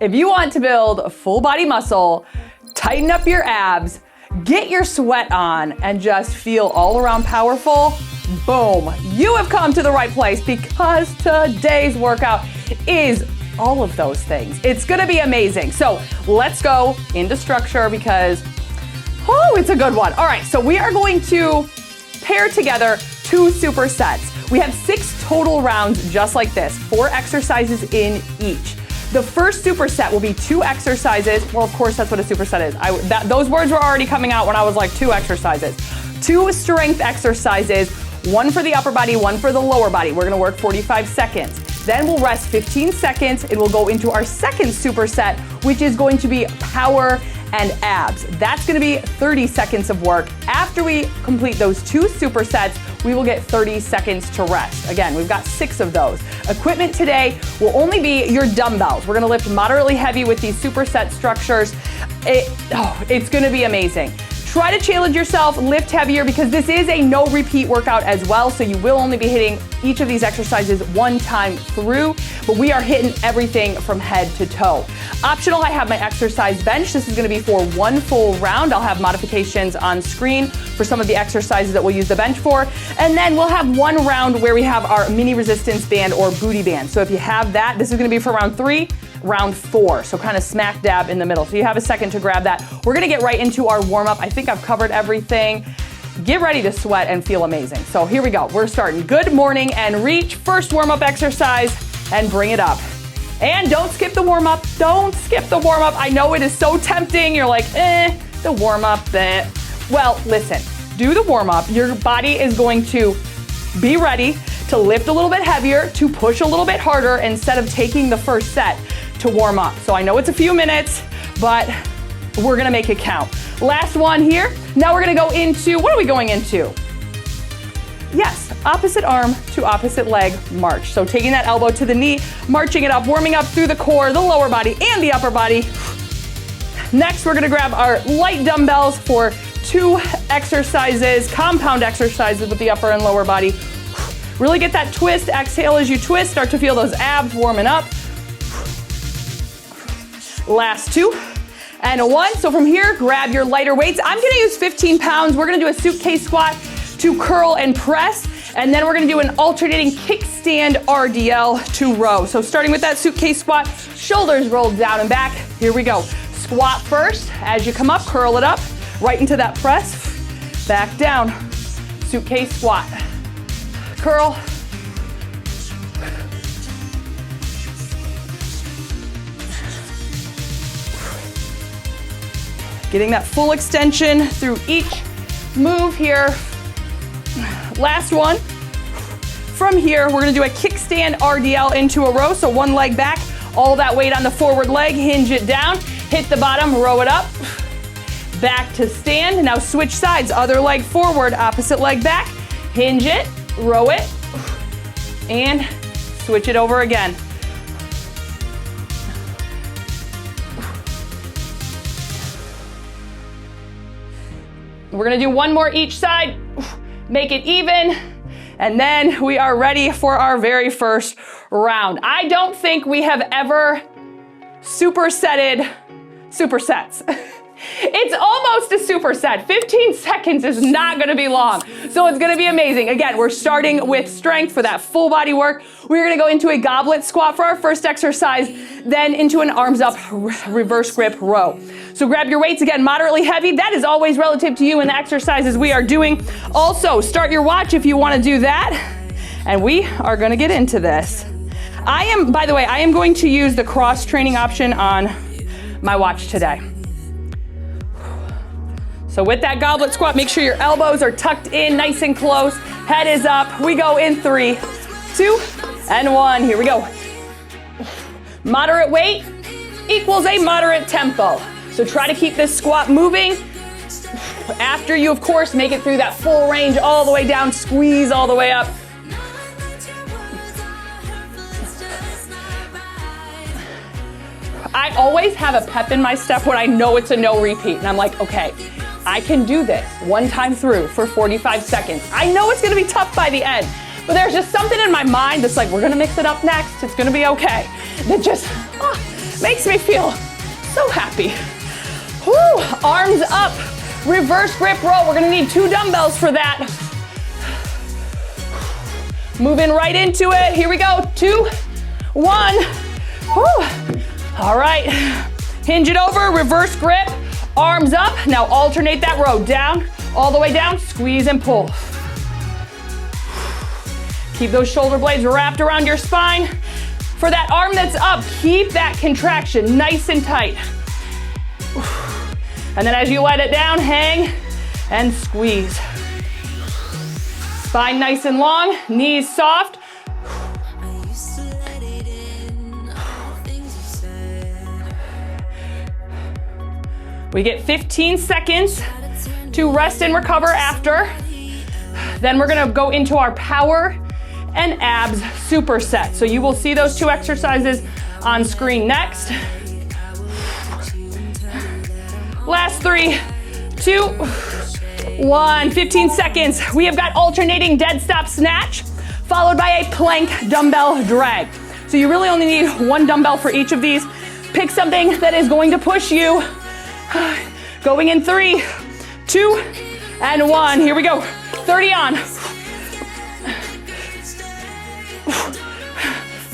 If you want to build full body muscle, tighten up your abs, get your sweat on, and just feel all around powerful, boom, you have come to the right place because today's workout is all of those things. It's gonna be amazing. So let's go into structure because, oh, it's a good one. All right, so we are going to pair together 2 supersets. We have 6 total rounds just like this, 4 exercises in each. The first superset will be 2 exercises. Well, of course, that's what a superset is. Those words were already coming out when I was like 2 exercises. 2 strength exercises, 1 for the upper body, 1 for the lower body. We're gonna work 45 seconds. Then we'll rest 15 seconds and we'll go into our second superset, which is going to be power and abs. That's gonna be 30 seconds of work. After we complete those 2 supersets, we will get 30 seconds to rest. Again, we've got 6 of those. Equipment today will only be your dumbbells. We're gonna lift moderately heavy with these superset structures. It's gonna be amazing. Try to challenge yourself, lift heavier because this is a no repeat workout as well. So you will only be hitting each of these exercises 1 time through, but we are hitting everything from head to toe. Optional, I have my exercise bench. This is gonna be for 1 full round. I'll have modifications on screen for some of the exercises that we'll use the bench for. And then we'll have 1 round where we have our mini resistance band or booty band. So if you have that, this is gonna be for round 3, round 4. So kind of smack dab in the middle. So you have a second to grab that. We're gonna get right into our warm up. I think I've covered everything. Get ready to sweat and feel amazing. So here we go. We're starting. Good morning and reach. First warm up exercise and bring it up. And don't skip the warm up. Don't skip the warm up. I know it is so tempting. You're like, the warm up, Well, listen, do the warm up. Your body is going to be ready to lift a little bit heavier, to push a little bit harder instead of taking the first set to warm up. So I know it's a few minutes, but we're gonna make it count. Last one here. Now we're gonna go into, what are we going into? Yes, opposite arm to opposite leg march. So taking that elbow to the knee, marching it up, warming up through the core, the lower body, and the upper body. Next, we're gonna grab our light dumbbells for 2 exercises, compound exercises with the upper and lower body. Really get that twist. Exhale as you twist. Start to feel those abs warming up. Last 2 and 1. So from here, grab your lighter weights. I'm gonna use 15 pounds. We're gonna do a suitcase squat to curl and press. And then we're gonna do an alternating kickstand RDL to row. So starting with that suitcase squat, shoulders rolled down and back. Here we go. Squat first. As you come up, curl it up, right into that press. Back down. Suitcase squat. Curl. Getting that full extension through each move here. Last one. From here, we're gonna do a kickstand RDL into a row. So 1 leg back, all that weight on the forward leg, hinge it down, hit the bottom, row it up, back to stand. Now switch sides, other leg forward, opposite leg back, hinge it, row it, and switch it over again. We're gonna do 1 more each side, make it even, and then we are ready for our very first round. I don't think we have ever supersetted supersets. It's almost a superset. 15 seconds is not gonna be long. So it's gonna be amazing. Again, we're starting with strength for that full body work. We're gonna go into a goblet squat for our first exercise, then into an arms up reverse grip row. So grab your weights, again, moderately heavy. That is always relative to you and the exercises we are doing. Also, start your watch if you wanna do that. And we are gonna get into this. By the way, I am going to use the cross training option on my watch today. So with that goblet squat, make sure your elbows are tucked in nice and close. Head is up. We go in 3, 2, and 1. Here we go. Moderate weight equals a moderate tempo. So try to keep this squat moving. After you, of course, make it through that full range all the way down, squeeze all the way up. I always have a pep in my step when I know it's a no repeat. And I'm like, okay, I can do this 1 time through for 45 seconds. I know it's gonna be tough by the end, but there's just something in my mind that's like, we're gonna mix it up next. It's gonna be okay. That just, Makes me feel so happy. Woo, arms up, reverse grip row. We're gonna need 2 dumbbells for that. Moving right into it. Here we go. 2, 1. Woo. All right. Hinge it over, reverse grip, arms up. Now alternate that row. Down, all the way down, squeeze and pull. Keep those shoulder blades wrapped around your spine. For that arm that's up, keep that contraction nice and tight. And then as you let it down, hang and squeeze. Spine nice and long, knees soft. We get 15 seconds to rest and recover after. Then we're gonna go into our power and abs superset. So you will see those 2 exercises on screen next. Last 3, 2, 1, 15 seconds. We have got alternating dead stop snatch, followed by a plank dumbbell drag. So you really only need 1 dumbbell for each of these. Pick something that is going to push you. Going in 3, 2, and 1. Here we go. 30 on.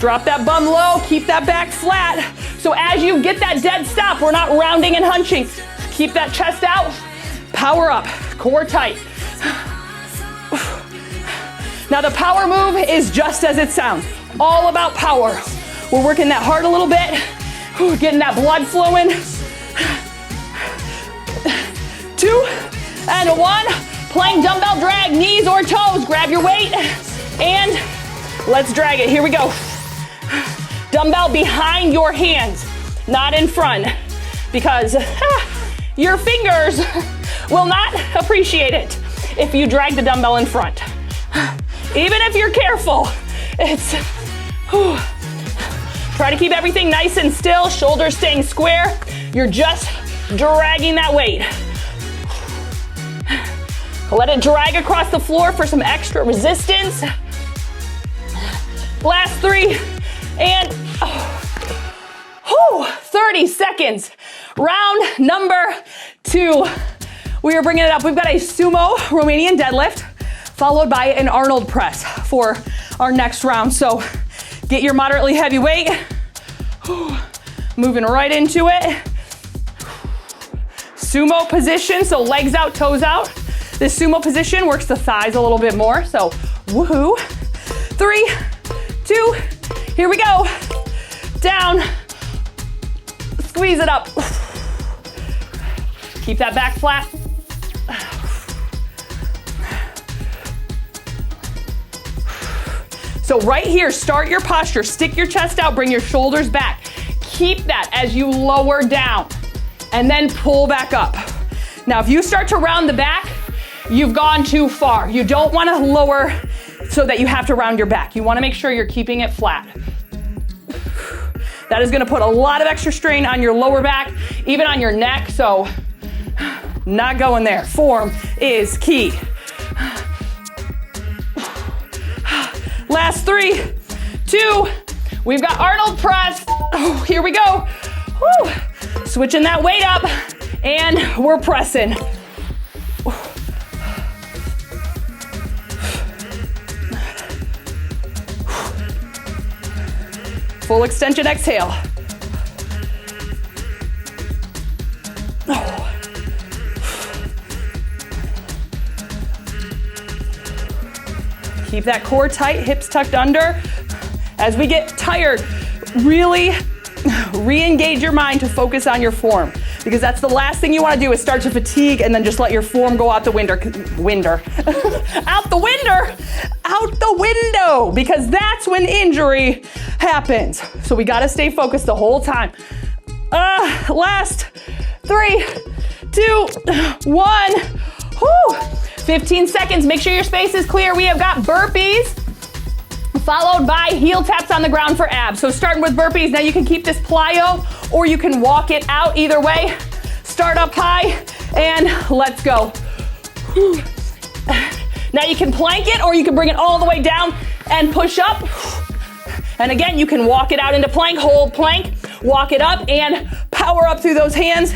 Drop that bum low, keep that back flat. So as you get that dead stop, we're not rounding and hunching. Keep that chest out, power up, core tight. Now the power move is just as it sounds, all about power. We're working that heart a little bit, getting that blood flowing. 2 and 1, plank dumbbell drag, knees or toes, grab your weight and let's drag it. Here we go. Dumbbell behind your hands, not in front, because your fingers will not appreciate it if you drag the dumbbell in front. Even if you're careful, it's, try to keep everything nice and still, shoulders staying square. You're just dragging that weight. Let it drag across the floor for some extra resistance. Last 3 and 30 seconds. Round number 2. We are bringing it up. We've got a sumo Romanian deadlift followed by an Arnold press for our next round. So get your moderately heavy weight. Moving right into it. Sumo position, so legs out, toes out. This sumo position works the thighs a little bit more, so woohoo. 3, 2, here we go. Down, squeeze it up. Keep that back flat. So right here, start your posture, stick your chest out, bring your shoulders back. Keep that as you lower down and then pull back up. Now, if you start to round the back, you've gone too far. You don't want to lower so that you have to round your back. You want to make sure you're keeping it flat. That is going to put a lot of extra strain on your lower back, even on your neck, so not going there. Form is key. Last 3, 2, we've got Arnold press. Oh, here we go. Woo. Switching that weight up, and we're pressing. Full extension exhale. Oh. Keep that core tight, hips tucked under. As we get tired, really re-engage your mind to focus on your form, because that's the last thing you want to do is start to fatigue and then just let your form go out the window. Out the window, because that's when injury happens. So we got to stay focused the whole time. Last 3, 2, 1. Whew. 15 seconds. Make sure your space is clear. We have got burpees followed by heel taps on the ground for abs. So starting with burpees. Now you can keep this plyo or you can walk it out. Either way, start up high and let's go. Now you can plank it or you can bring it all the way down and push up. And again, you can walk it out into plank, hold plank, walk it up and power up through those hands.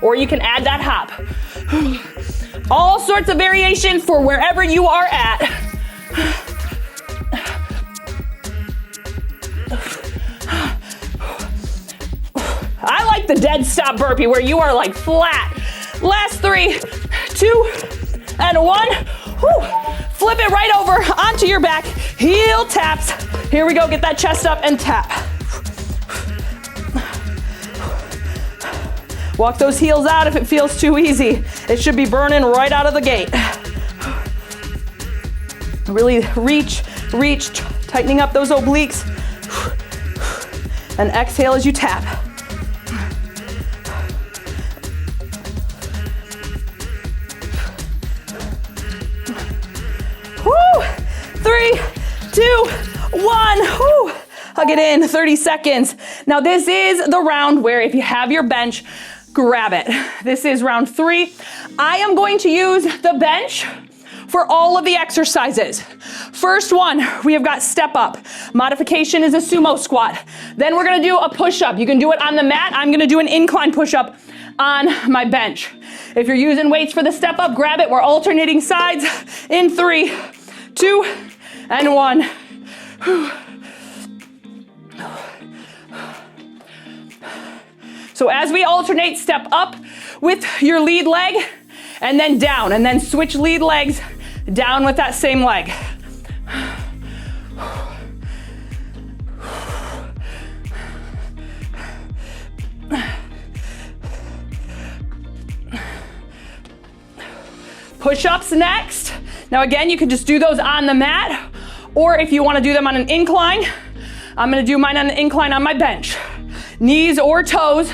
Or you can add that hop. All sorts of variation for wherever you are at. I like the dead stop burpee where you are like flat. Last 3, 2, and 1. Whew. Flip it right over onto your back. Heel taps. Here we go, get that chest up and tap. Walk those heels out if it feels too easy. It should be burning right out of the gate. Really reach, tightening up those obliques. And exhale as you tap. Woo! 3, 2, 1. Woo! Hug it in, 30 seconds. Now this is the round where if you have your bench, grab it. This is round 3. I am going to use the bench for all of the exercises. First one, we have got step up. Modification is a sumo squat. Then we're gonna do a push-up. You can do it on the mat. I'm gonna do an incline push-up on my bench. If you're using weights for the step up, grab it. We're alternating sides in 3, 2, and 1. So as we alternate, step up with your lead leg and then down, and then switch lead legs down with that same leg. Push-ups next. Now again, you can just do those on the mat, or if you want to do them on an incline, I'm going to do mine on an incline on my bench. Knees or toes.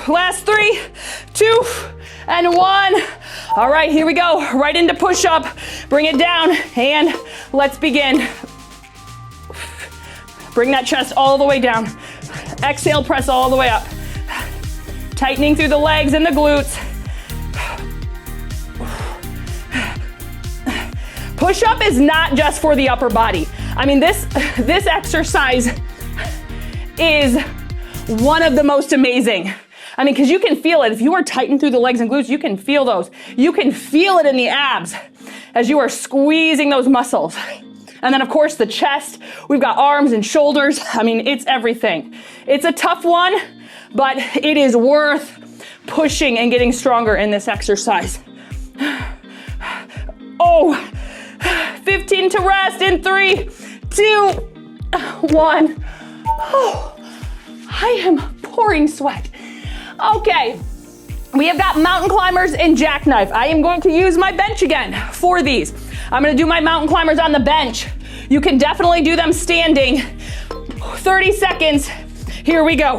Last 3, 2, and 1. All right, here we go. Right into push-up. Bring it down, and let's begin. Bring that chest all the way down. Exhale, press all the way up. Tightening through the legs and the glutes. Push-up is not just for the upper body. I mean, this exercise is one of the most amazing. I mean, because you can feel it. If you are tightened through the legs and glutes, you can feel those. You can feel it in the abs as you are squeezing those muscles. And then of course the chest, we've got arms and shoulders. I mean, it's everything. It's a tough one, but it is worth pushing and getting stronger in this exercise. Oh, 15 to rest in 3, 2, 1. Oh, I am pouring sweat. Okay, we have got mountain climbers and jackknife. I am going to use my bench again for these. I'm gonna do my mountain climbers on the bench. You can definitely do them standing. 30 seconds, here we go.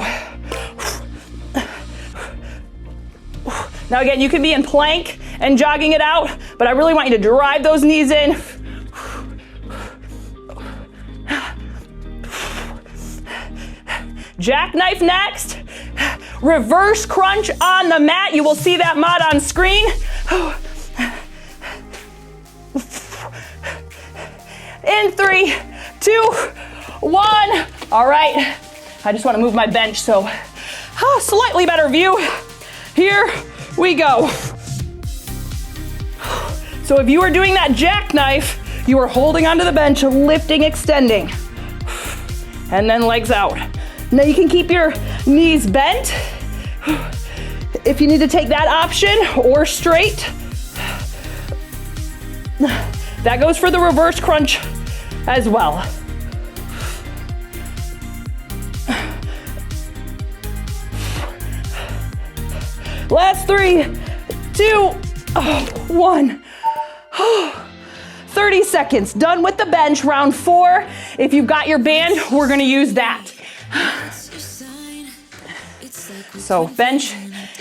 Now again, you can be in plank and jogging it out, but I really want you to drive those knees in. Jackknife next. Reverse crunch on the mat. You will see that mod on screen. In 3, 2, 1. All right. I just want to move my bench so slightly better view. Here we go. So if you are doing that jackknife, you are holding onto the bench, lifting, extending, and then legs out. Now you can keep your knees bent if you need to take that option, or straight. That goes for the reverse crunch as well. Last 3, 2, 1. 30 seconds. Done with the bench. Round 4. If you've got your band, we're gonna use that. So bench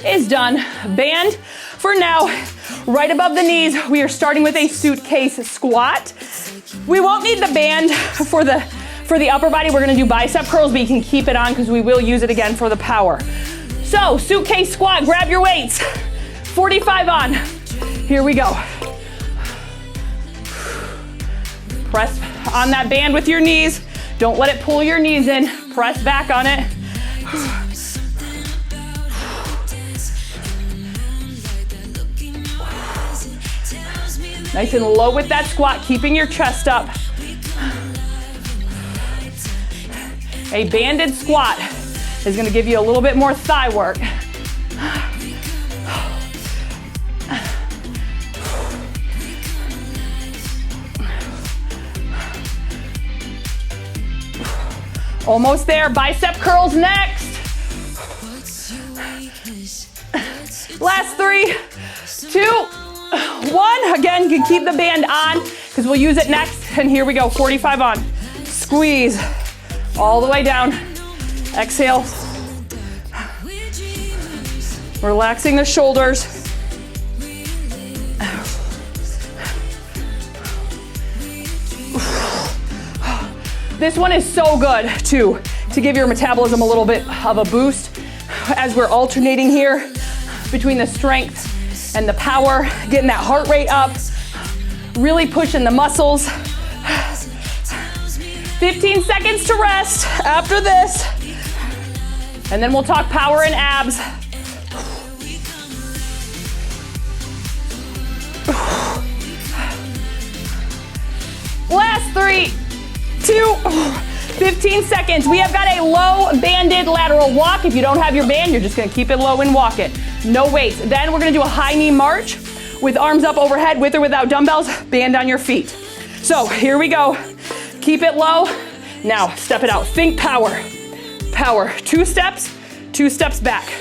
is done. Band for now, right above the knees. We are starting with a suitcase squat. We won't need the band for the upper body. We're gonna do bicep curls, but you can keep it on because we will use it again for the power. So suitcase squat, grab your weights. 45 on. Here we go. Press on that band with your knees. Don't let it pull your knees in. Press back on it. Nice and low with that squat, keeping your chest up. A banded squat is gonna give you a little bit more thigh work. Almost there, bicep curls next. Last 3, 2, 1. Again, you can keep the band on because we'll use it next. And here we go, 45 on. Squeeze all the way down. Exhale. Relaxing the shoulders. This one is so good too, to give your metabolism a little bit of a boost as we're alternating here between the strength and the power, getting that heart rate up, really pushing the muscles. 15 seconds to rest after this, and then we'll talk power and abs. Last 3, 2, 15 seconds. We have got a low banded lateral walk. If you don't have your band, you're just gonna keep it low and walk it. No weights. Then we're gonna do a high knee march with arms up overhead, with or without dumbbells, band on your feet. So here we go. Keep it low. Now step it out. Think power. Power. 2 steps back.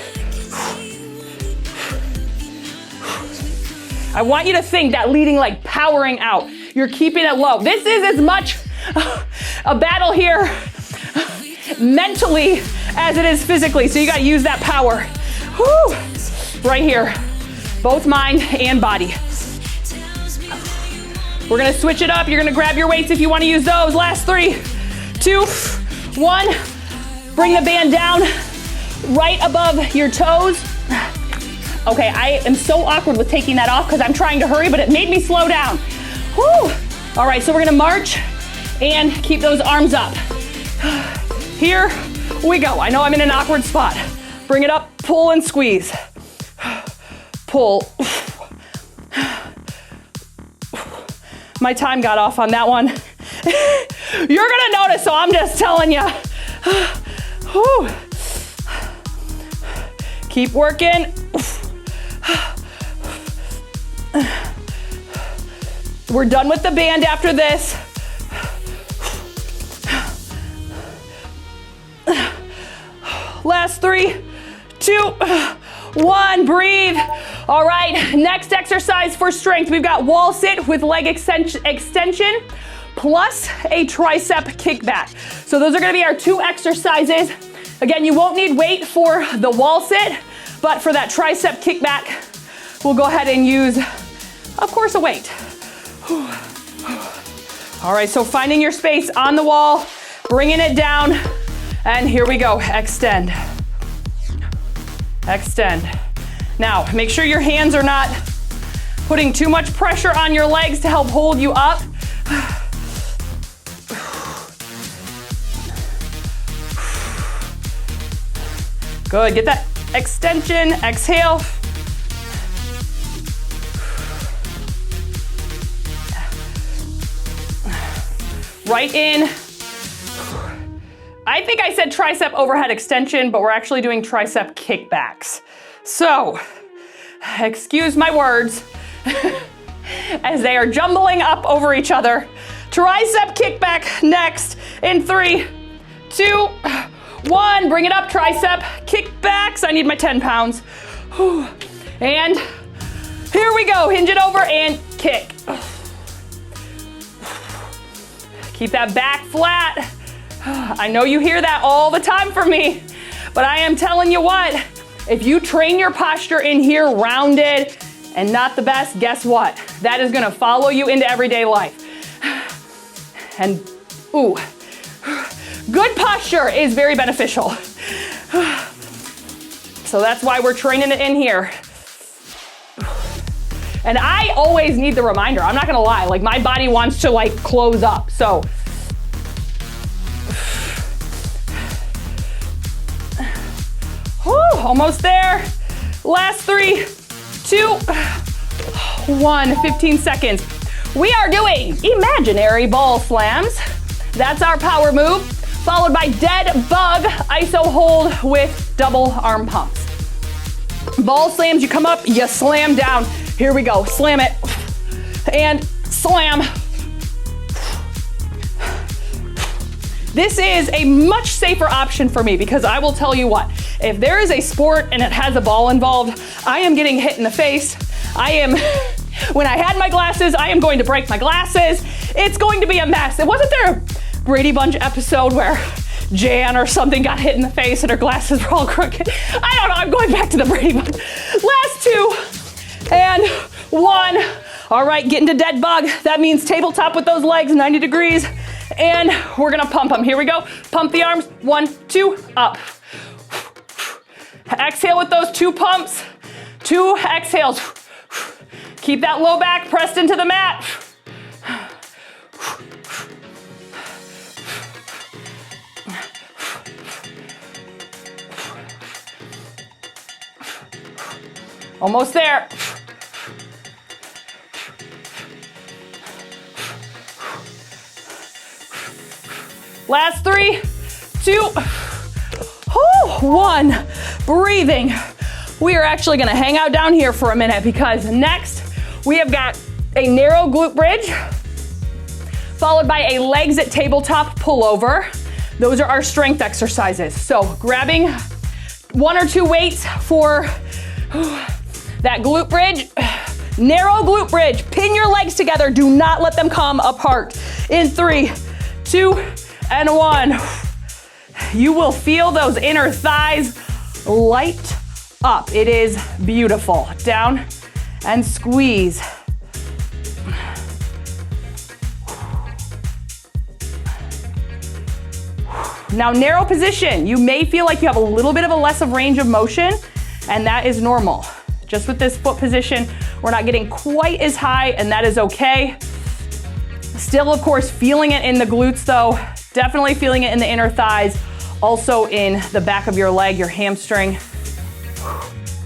I want you to think that leading leg powering out. You're keeping it low. This is as much a battle here mentally as it is physically. So you gotta use that power. Whew. Right here, both mind and body. We're gonna switch it up. You're gonna grab your weights if you wanna use those. Last 3, 2, 1. Bring the band down right above your toes. Okay, I am so awkward with taking that off because I'm trying to hurry, but it made me slow down. Whew. All right, so we're gonna march and keep those arms up. Here we go. I know I'm in an awkward spot. Bring it up, pull and squeeze. Pull. My time got off on that one. You're gonna notice, so I'm just telling you. Keep working. We're done with the band after this. Last 3, 2, 1, breathe. All right, next exercise for strength. We've got wall sit with leg extension plus a tricep kickback. So those are gonna be our 2 exercises. Again, you won't need weight for the wall sit, but for that tricep kickback, we'll go ahead and use, of course, a weight. All right, so finding your space on the wall, bringing it down, and here we go, extend. Extend. Now, make sure your hands are not putting too much pressure on your legs to help hold you up. Good, get that extension, exhale. Right in. I think I said tricep overhead extension, but we're actually doing tricep kickbacks. So, excuse my words as they are jumbling up over each other. Tricep kickback next in 3, 2, 1. Bring it up, tricep kickbacks. I need my 10 pounds. Whew. And here we go. Hinge it over and kick. Keep that back flat. I know you hear that all the time from me, but I am telling you what, if you train your posture in here rounded and not the best, guess what? That is gonna follow you into everyday life. And ooh, good posture is very beneficial. So that's why we're training it in here. And I always need the reminder. I'm not gonna lie, like my body wants to like close up. So, whew, almost there. Last 3, 2, 1, 15 seconds. We are doing imaginary ball slams. That's our power move, followed by dead bug iso hold with double arm pumps. Ball slams, you come up, you slam down. Here we go, slam it, and slam. This is a much safer option for me because I will tell you what, if there is a sport and it has a ball involved, I am getting hit in the face. When I had my glasses, I am going to break my glasses. It's going to be a mess. It wasn't there a Brady Bunch episode where Jan or something got hit in the face and her glasses were all crooked? I don't know, I'm going back to the Brady Bunch. Last 2 and 1. All right, get into dead bug. That means tabletop with those legs, 90 degrees. And we're gonna pump them. Here we go. Pump the arms, 1, 2, up. Exhale with those 2 pumps, 2 exhales. Keep that low back pressed into the mat. Almost there. Last 3, 2, 1. Breathing. We are actually gonna hang out down here for a minute because next we have got a narrow glute bridge, followed by a legs at tabletop pullover. Those are our strength exercises. So grabbing 1 or 2 weights for that glute bridge, narrow glute bridge. Pin your legs together. Do not let them come apart. In 3, 2, and 1. You will feel those inner thighs light up. It is beautiful. Down and squeeze. Now, narrow position. You may feel like you have a little bit of a less of range of motion, and that is normal. Just with this foot position, we're not getting quite as high, and that is okay. Still, of course, feeling it in the glutes though. Definitely feeling it in the inner thighs, also in the back of your leg, your hamstring.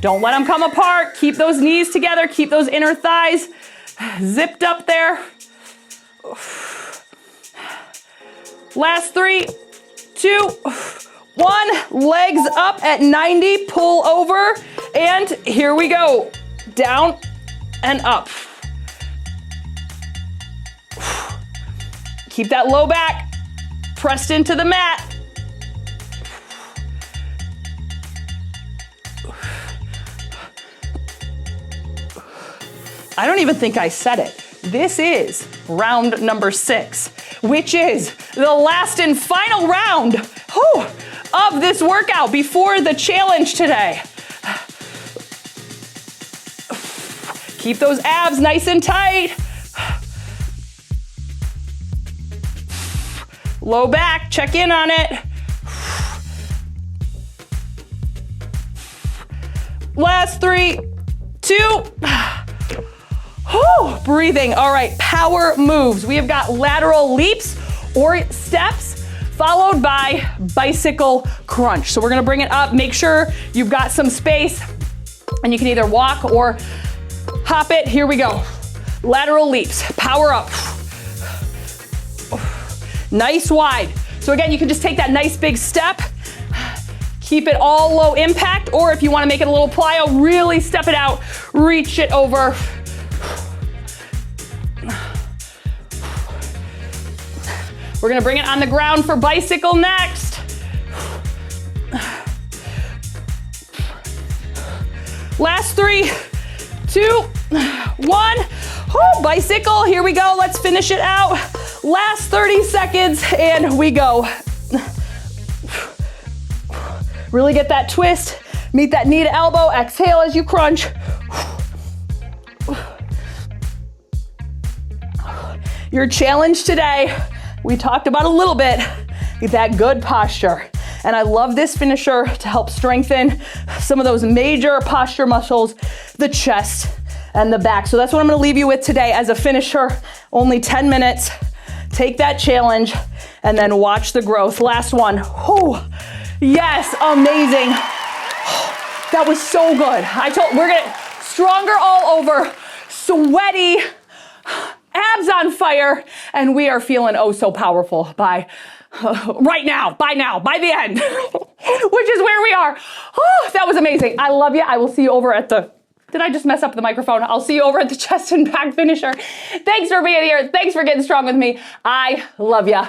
Don't let them come apart. Keep those knees together. Keep those inner thighs zipped up there. Last 3, 2, 1. Legs up at 90, pull over, and here we go. Down and up. Keep that low back pressed into the mat. I don't even think I said it. This is round number 6, which is the last and final round of this workout before the challenge today. Keep those abs nice and tight. Low back, check in on it. Last 3, 2. Breathing. All right, power moves. We have got lateral leaps or steps, followed by bicycle crunch. So we're gonna bring it up. Make sure you've got some space and you can either walk or hop it. Here we go. Lateral leaps, power up. Nice wide. So again, you can just take that nice big step, keep it all low impact, or if you wanna make it a little plyo, really step it out, reach it over. We're gonna bring it on the ground for bicycle next. Last 3, 2, 1. Bicycle, here we go. Let's finish it out. Last 30 seconds and we go. Really get that twist. Meet that knee to elbow. Exhale as you crunch. Your challenge today, we talked about a little bit, that good posture. And I love this finisher to help strengthen some of those major posture muscles, the chest and the back. So that's what I'm gonna leave you with today as a finisher. Only 10 minutes. Take that challenge and then watch the growth. Last one. Whew. Yes, amazing. That was so good. We're gonna stronger all over, sweaty, abs on fire, and we are feeling oh so powerful by right now, by the end, which is where we are. Oh, that was amazing. I love you. I will see you over at the, did I just mess up the microphone? I'll see you over at the chest and back finisher. Thanks for being here. Thanks for getting strong with me. I love you.